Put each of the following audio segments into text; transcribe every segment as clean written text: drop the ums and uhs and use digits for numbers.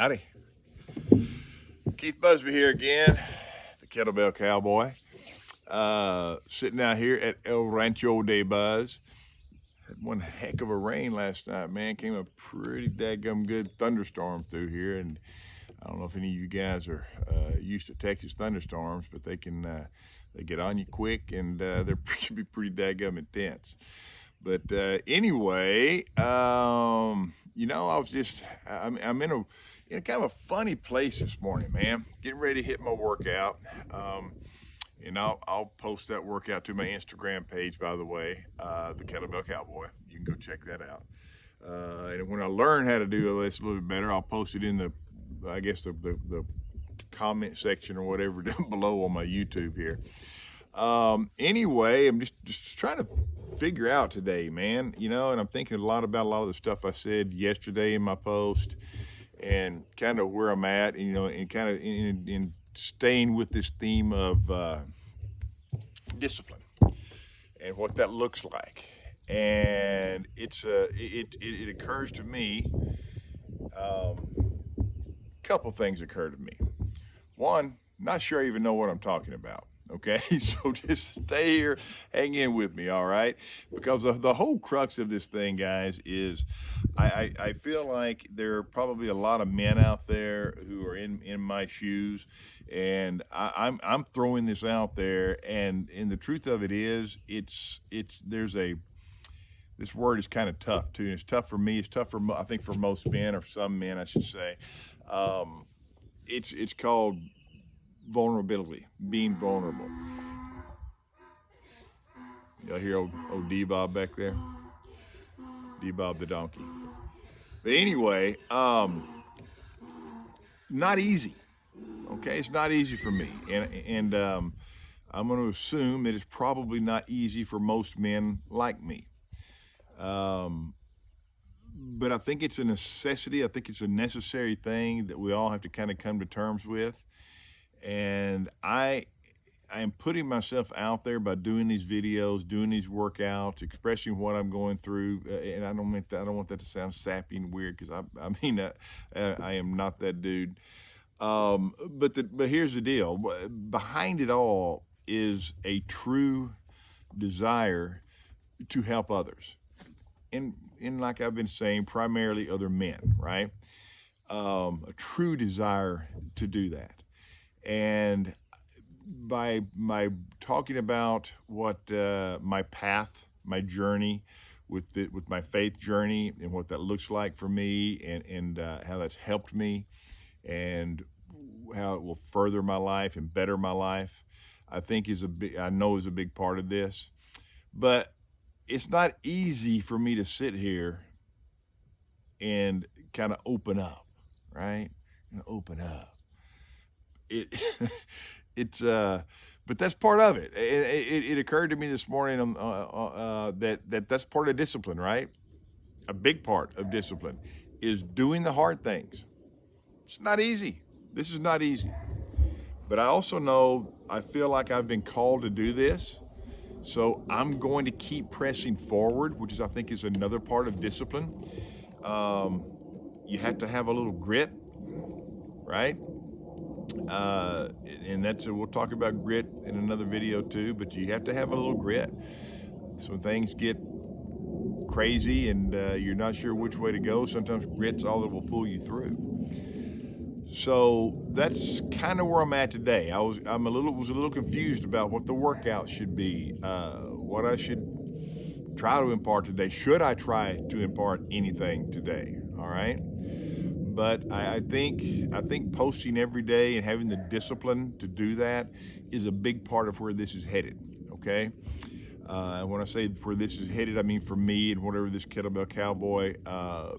Howdy. Keith Busby here again, the Kettlebell Cowboy. Sitting out here at El Rancho de Buzz. Had one heck of a rain last night, man. Came a pretty dadgum good thunderstorm through here, and I don't know if any of you guys are used to Texas thunderstorms, but they get on you quick, and they can be pretty dadgum intense. But anyway, I'm in a kind of a funny place this morning, man. Getting ready to hit my workout. And I'll post that workout to my Instagram page, by the way, the Kettlebell Cowboy. You can go check that out. And when I learn how to do this a little bit better, I'll post it in the comment section or whatever down below on my YouTube here. Anyway, I'm just trying to figure out today, man, and I'm thinking a lot about a lot of the stuff I said yesterday in my post and kind of where I'm at, and kind of in staying with this theme of discipline and what that looks like. And it occurs to me, a couple things occur to me. One, not sure I even know what I'm talking about. Okay, so just stay here, hang in with me, all right? Because the whole crux of this thing, guys, is I feel like there are probably a lot of men out there who are in my shoes, and I'm throwing this out there, and the truth of it is, this word is kind of tough too, and it's tough for me. It's tough for I think for most men, or some men, I should say. It's called vulnerability, being vulnerable. Y'all hear old D-Bob back there? D-Bob the donkey. But anyway, not easy. Okay, it's not easy for me, and I'm going to assume that it's probably not easy for most men like me. But I think it's a necessity. I think it's a necessary thing that we all have to kind of come to terms with. And I am putting myself out there by doing these videos, doing these workouts, expressing what I'm going through. And I don't want that to sound sappy and weird, because I am not that dude. But here's the deal. Behind it all is a true desire to help others. And like I've been saying, primarily other men, right? A true desire to do that. And by talking about what my path, my journey with my faith journey, and what that looks like for me, and how that's helped me, and how it will further my life and better my life, I think is a big part of this. But it's not easy for me to sit here and kind of open up, right? And open up. But that's part of it. It occurred to me this morning that's part of discipline, right? A big part of discipline is doing the hard things. It's not easy. This is not easy. But I also know, I feel like I've been called to do this. So I'm going to keep pressing forward, which I think is another part of discipline. You have to have a little grit, right? And we'll talk about grit in another video too, but you have to have a little grit. So when things get crazy and you're not sure which way to go, sometimes grit's all that will pull you through. So that's kind of where I'm at today. I was a little confused about what the workout should be, what I should try to impart today. Should I try to impart anything today? All right. But I think posting every day and having the discipline to do that is a big part of where this is headed. Okay. And when I say where this is headed, I mean for me and whatever this Kettlebell Cowboy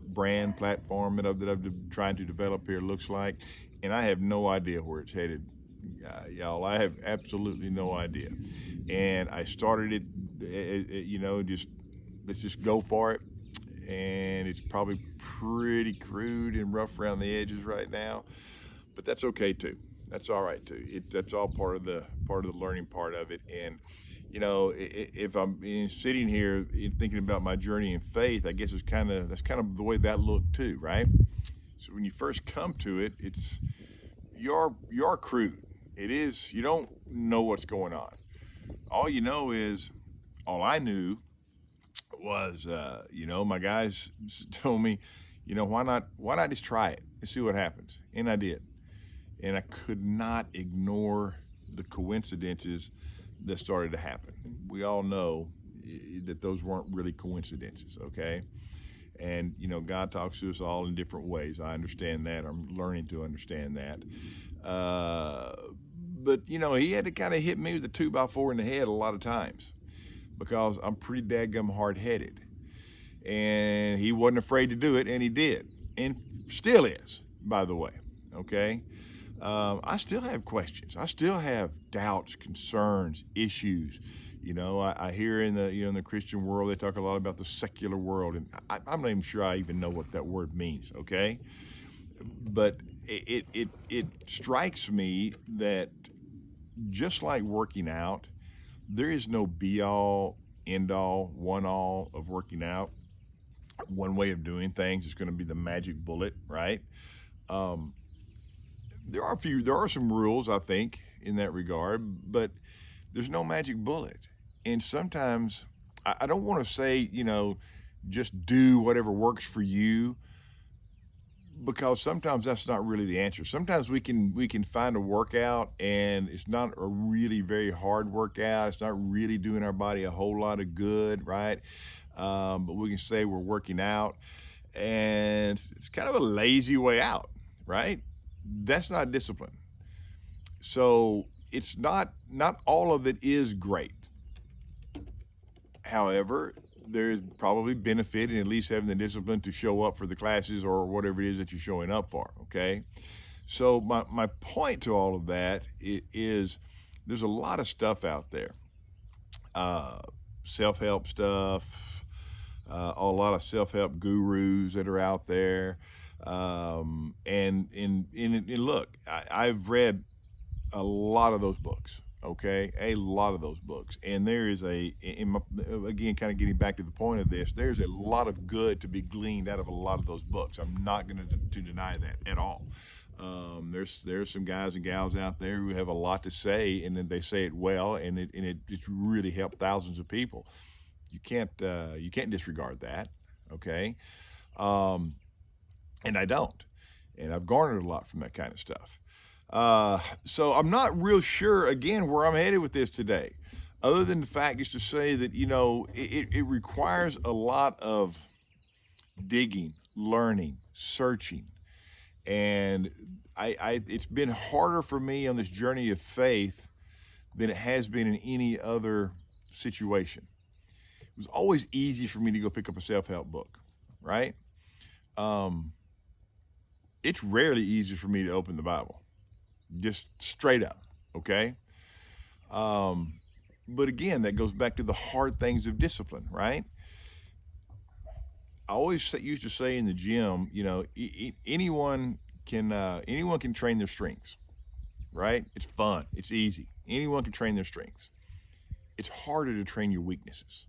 brand platform that I've been trying to develop here looks like. And I have no idea where it's headed, y'all. I have absolutely no idea. And I started it, let's just go for it. And it's probably pretty crude and rough around the edges right now, but that's okay too. That's all right too. That's all part of the learning part of it. And if I'm sitting here thinking about my journey in faith, I guess that's kind of the way that looked too, right? So when you first come to it, you're crude. It is, you don't know what's going on. All you know is, all I knew was, my guys told me, why not just try it and see what happens? And I did. And I could not ignore the coincidences that started to happen. We all know that those weren't really coincidences, okay? And, God talks to us all in different ways. I understand that. I'm learning to understand that. But, he had to kind of hit me with a 2x4 in the head a lot of times because I'm pretty dadgum hard-headed. And he wasn't afraid to do it, and he did. And still is, by the way, okay? I still have questions. I still have doubts, concerns, issues. I hear in the Christian world, they talk a lot about the secular world, and I'm not even sure I even know what that word means, okay? But it strikes me that just like working out, there is no be-all, end-all, one-all of working out. One way of doing things is going to be the magic bullet, right? There are some rules, I think, in that regard, but there's no magic bullet. And sometimes I don't want to say, just do whatever works for you, because sometimes that's not really the answer. Sometimes we can find a workout and it's not a really very hard workout. It's not really doing our body a whole lot of good, right? But we can say we're working out, and it's kind of a lazy way out, right? That's not discipline. So it's not all of it is great. However, there's probably benefit in at least having the discipline to show up for the classes or whatever it is that you're showing up for, okay? So my point to all of that is there's a lot of stuff out there. Self-help stuff, a lot of self-help gurus that are out there. And look, I've read a lot of those books, okay? A lot of those books. And there is again, kind of getting back to the point of this, there's a lot of good to be gleaned out of a lot of those books. I'm not going to deny that at all. There's some guys and gals out there who have a lot to say, and then they say it well, and it's really helped thousands of people. You can't disregard that, okay? And I don't. And I've garnered a lot from that kind of stuff. So I'm not real sure, again, where I'm headed with this today, other than the fact is to say that, it requires a lot of digging, learning, searching. And it's been harder for me on this journey of faith than it has been in any other situation. It was always easy for me to go pick up a self-help book, right? It's rarely easy for me to open the Bible, just straight up, okay? But again, that goes back to the hard things of discipline, right? I always used to say in the gym, anyone can train their strengths, right? It's fun, it's easy. Anyone can train their strengths. It's harder to train your weaknesses.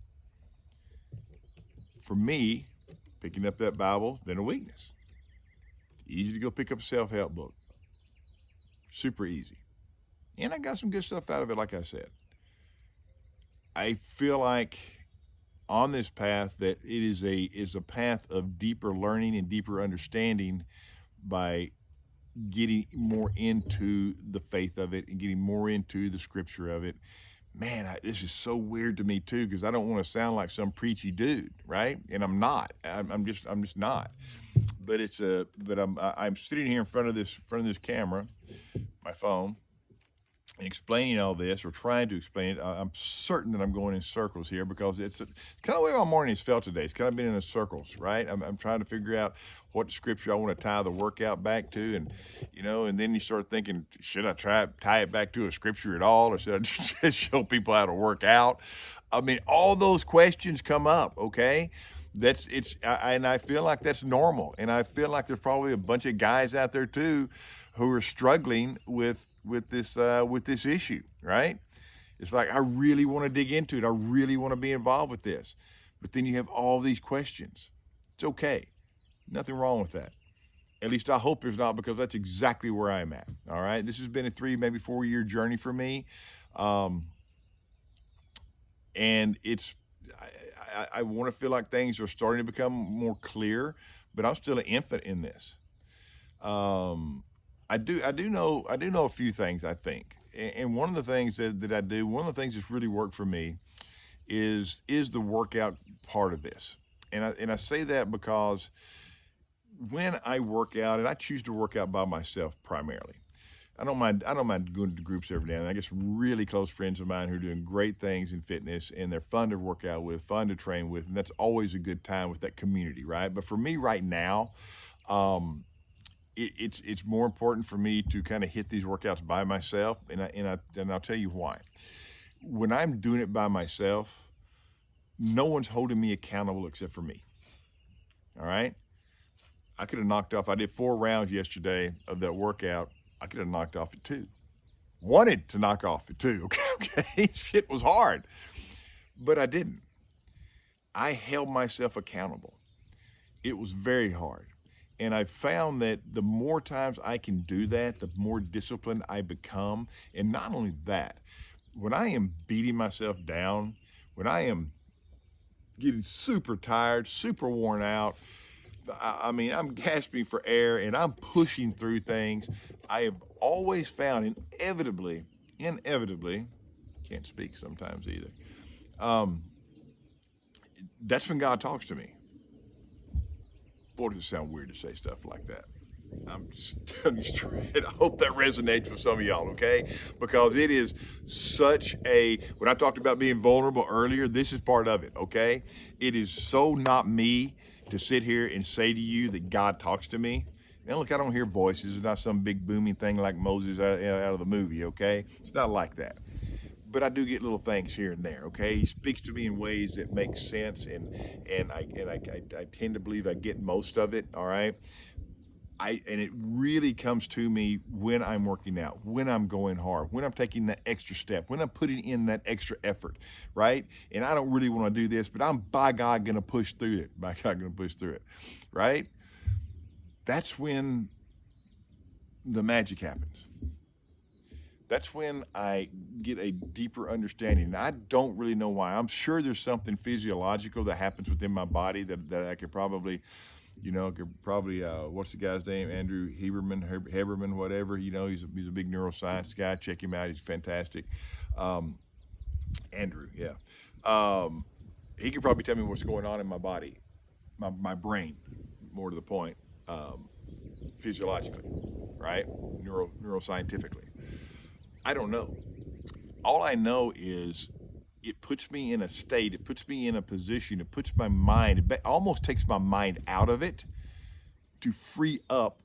For me, picking up that Bible has been a weakness. It's easy to go pick up a self-help book. Super easy. And I got some good stuff out of it, like I said. I feel like on this path that it is a path of deeper learning and deeper understanding by getting more into the faith of it and getting more into the scripture of it. Man, this is so weird to me too, because I don't want to sound like some preachy dude, right? And I'm not. I'm just not. But I'm sitting here in front of this camera, my phone, and explaining all this, or trying to explain it. I'm certain that I'm going in circles here, because it's kind of the way my morning has felt today. It's kind of been in circles, right? I'm trying to figure out what scripture I want to tie the workout back to, and then you start thinking, should I tie it back to a scripture at all, or should I just show people how to work out? I mean, all those questions come up, okay? And I feel like that's normal, and I feel like there's probably a bunch of guys out there too who are struggling with this issue, right? It's like, I really want to dig into it. I really want to be involved with this. But then you have all these questions. It's okay. Nothing wrong with that. At least I hope there's not, because that's exactly where I'm at. All right. This has been a 3, maybe 4 year journey for me. Um, and it's, I want to feel like things are starting to become more clear, but I'm still an infant in this. Um, I do know a few things, I think. And one of the things that I do, one of the things that's really worked for me is the workout part of this. And I say that because when I work out, and I choose to work out by myself primarily. I don't mind going to groups every now and then. I get some really close friends of mine who are doing great things in fitness, and they're fun to work out with, fun to train with, and that's always a good time with that community, right? But for me right now, um, it's more important for me to kind of hit these workouts by myself, and I'll tell you why. When I'm doing it by myself, no one's holding me accountable except for me. All right. I could have knocked off. I did 4 rounds yesterday of that workout. I could have knocked off at 2. Wanted to knock off at 2. Okay. Shit was hard, but I didn't. I held myself accountable. It was very hard. And I found that the more times I can do that, the more disciplined I become. And not only that, when I am beating myself down, when I am getting super tired, super worn out, I mean, I'm gasping for air and I'm pushing through things. I have always found, inevitably, can't speak sometimes either. Um, that's when God talks to me. Boy, does it sound weird to say stuff like that. I'm just telling you straight. I hope that resonates with some of y'all, okay? Because it is such a, when I talked about being vulnerable earlier, this is part of it, okay? It is so not me to sit here and say to you that God talks to me. Now, look, I don't hear voices. It's not some big booming thing like Moses out of the movie, okay? It's not like that. But I do get little things here and there, okay? He speaks to me in ways that make sense, and I tend to believe I get most of it, all right? And it really comes to me when I'm working out, when I'm going hard, when I'm taking that extra step, when I'm putting in that extra effort, right? And I don't really want to do this, but I'm by God going to push through it. By God going to push through it, right? That's when the magic happens. That's when I get a deeper understanding. And I don't really know why. I'm sure there's something physiological that happens within my body that I could probably, what's the guy's name? Andrew Heberman, whatever. He's a big neuroscience guy. Check him out. He's fantastic. Um, Andrew, yeah. He could probably tell me what's going on in my body, my brain, more to the point, physiologically, right? Neuroscientifically. I don't know. All I know is it puts me in a state, it puts me in a position, it puts my mind, it almost takes my mind out of it to free up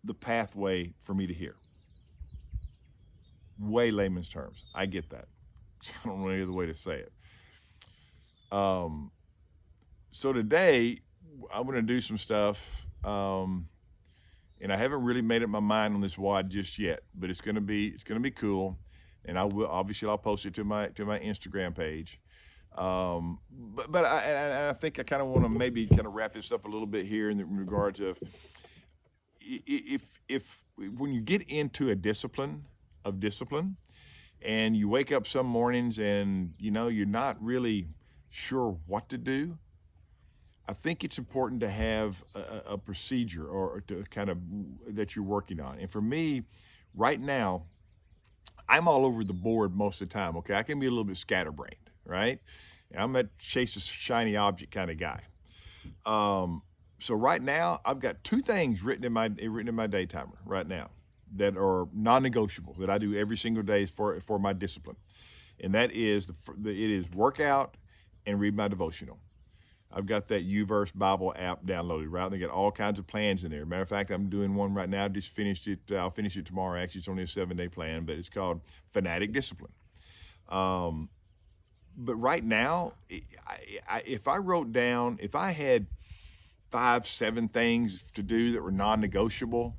the pathway for me to hear. Way layman's terms. I get that. I don't know any other way to say it. Um, so today, I'm going to do some stuff. And I haven't really made up my mind on this WOD just yet, but it's gonna be cool, and I'll post it to my Instagram page. But I think I kind of want to maybe kind of wrap this up a little bit here in regards of if when you get into a discipline, and you wake up some mornings and you're not really sure what to do. I think it's important to have a procedure or to kind of that you're working on. And for me, right now, I'm all over the board most of the time. Okay, I can be a little bit scatterbrained, right? And I'm a chase a shiny object kind of guy. So right now, I've got 2 things written in my day timer right now that are non-negotiable that I do every single day for my discipline, and that is it is workout and read my devotional. I've got that YouVerse Bible app downloaded, right? They got all kinds of plans in there. Matter of fact, I'm doing one right now. I just finished it. I'll finish it tomorrow. Actually, it's only a 7-day plan, but it's called Fanatic Discipline. But right now, if I had 5, 7 things to do that were non-negotiable,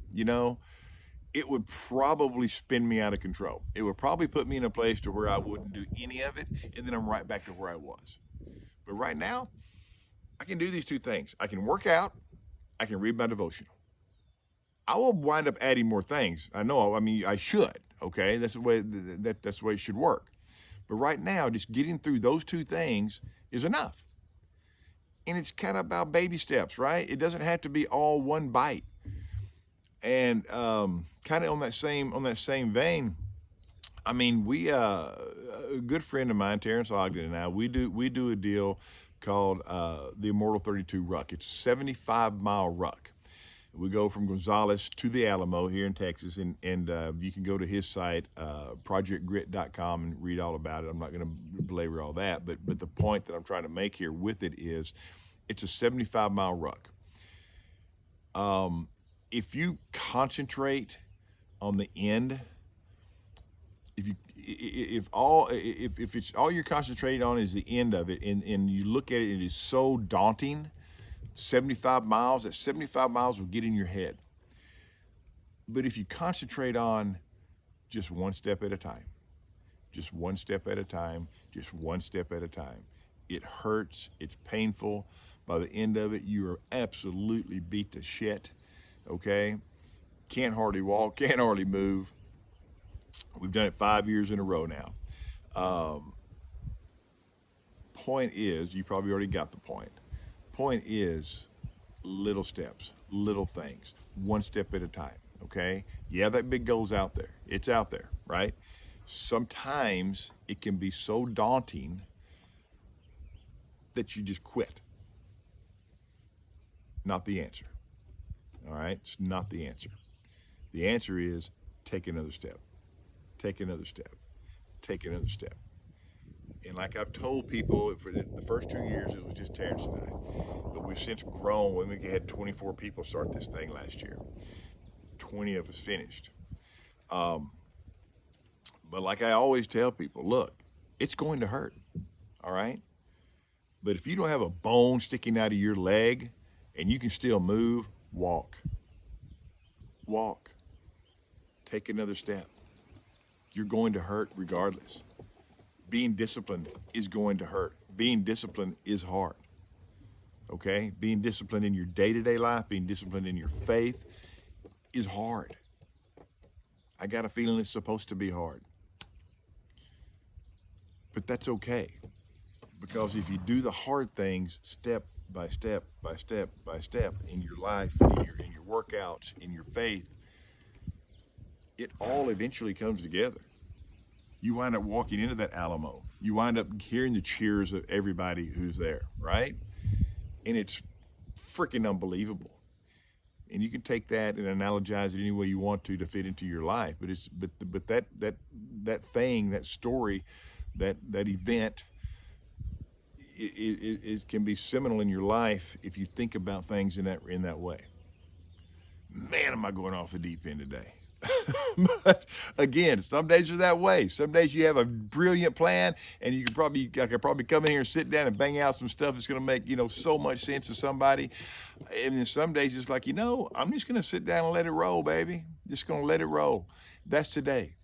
it would probably spin me out of control. It would probably put me in a place to where I wouldn't do any of it, and then I'm right back to where I was. But right now, I can do these 2 things. I can work out, I can read my devotional. I will wind up adding more things. I know, I mean, I should, okay? That's the way that's the way it should work. But right now, just getting through those two things is enough. And it's kind of about baby steps, right? It doesn't have to be all one bite. And kind of on that same vein, I mean, we a good friend of mine, Terrence Ogden, and I, we do a deal called the Immortal 32 Ruck. It's a 75-mile ruck. We go from Gonzales to the Alamo here in Texas, and you can go to his site, projectgrit.com, and read all about it. I'm not going to belabor all that, but the point that I'm trying to make here with it is, it's a 75-mile ruck. If you concentrate on the end, if it's all you're concentrating on is the end of it, and you look at it, it is so daunting. 75 miles, that 75 miles will get in your head. But if you concentrate on just one step at a time, just one step at a time, just one step at a time, it hurts, it's painful. By the end of it, you are absolutely beat to shit, okay? Can't hardly walk, can't hardly move. We've done it 5 years in a row now. Point is, you probably already got the point. Point is, little steps, little things, one step at a time, okay? Yeah, that big goal's out there. It's out there, right? Sometimes it can be so daunting that you just quit. Not the answer, all right? It's not the answer. The answer is take another step, take another step, take another step. And like I've told people, for the first 2 years, it was just Terrence and I. But we've since grown. We had 24 people start this thing last year. 20 of us finished. But like I always tell people, look, it's going to hurt, all right? But if you don't have a bone sticking out of your leg and you can still move, walk. Walk. Take another step. You're going to hurt regardless. Being disciplined is going to hurt. Being disciplined is hard, okay? Being disciplined in your day-to-day life, being disciplined in your faith is hard. I got a feeling it's supposed to be hard. But that's okay, because if you do the hard things step by step by step by step in your life, in your workouts, in your faith, it all eventually comes together. You wind up walking into that Alamo. You wind up hearing the cheers of everybody who's there, right? And it's freaking unbelievable. And you can take that and analogize it any way you want to fit into your life. But that thing, that story, that event, it can be seminal in your life if you think about things in that way. Man, am I going off the deep end today? But again, some days are that way. Some days you have a brilliant plan, and I could probably come in here and sit down and bang out some stuff that's going to make so much sense to somebody. And then some days it's like, I'm just going to sit down and let it roll, baby. Just going to let it roll. That's today.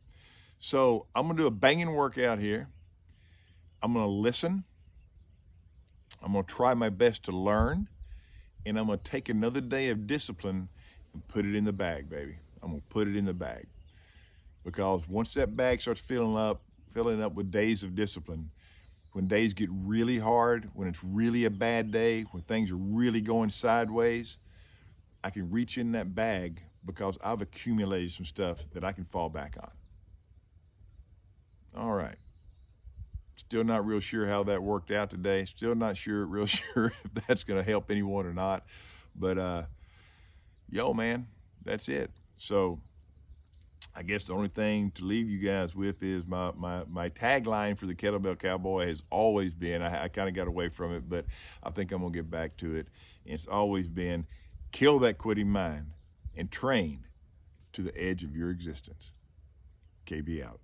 So I'm going to do a banging workout here. I'm going to listen. I'm going to try my best to learn, and I'm going to take another day of discipline and put it in the bag, baby. I'm gonna put it in the bag, because once that bag starts filling up with days of discipline, when days get really hard, when it's really a bad day, when things are really going sideways, I can reach in that bag because I've accumulated some stuff that I can fall back on. All right. Still not real sure how that worked out today. Still not real sure if that's gonna help anyone or not. But yo, man, that's it. So I guess the only thing to leave you guys with is my tagline for the Kettlebell Cowboy has always been, I kind of got away from it, but I think I'm gonna get back to it. And it's always been, kill that quitting mind and train to the edge of your existence. KB out.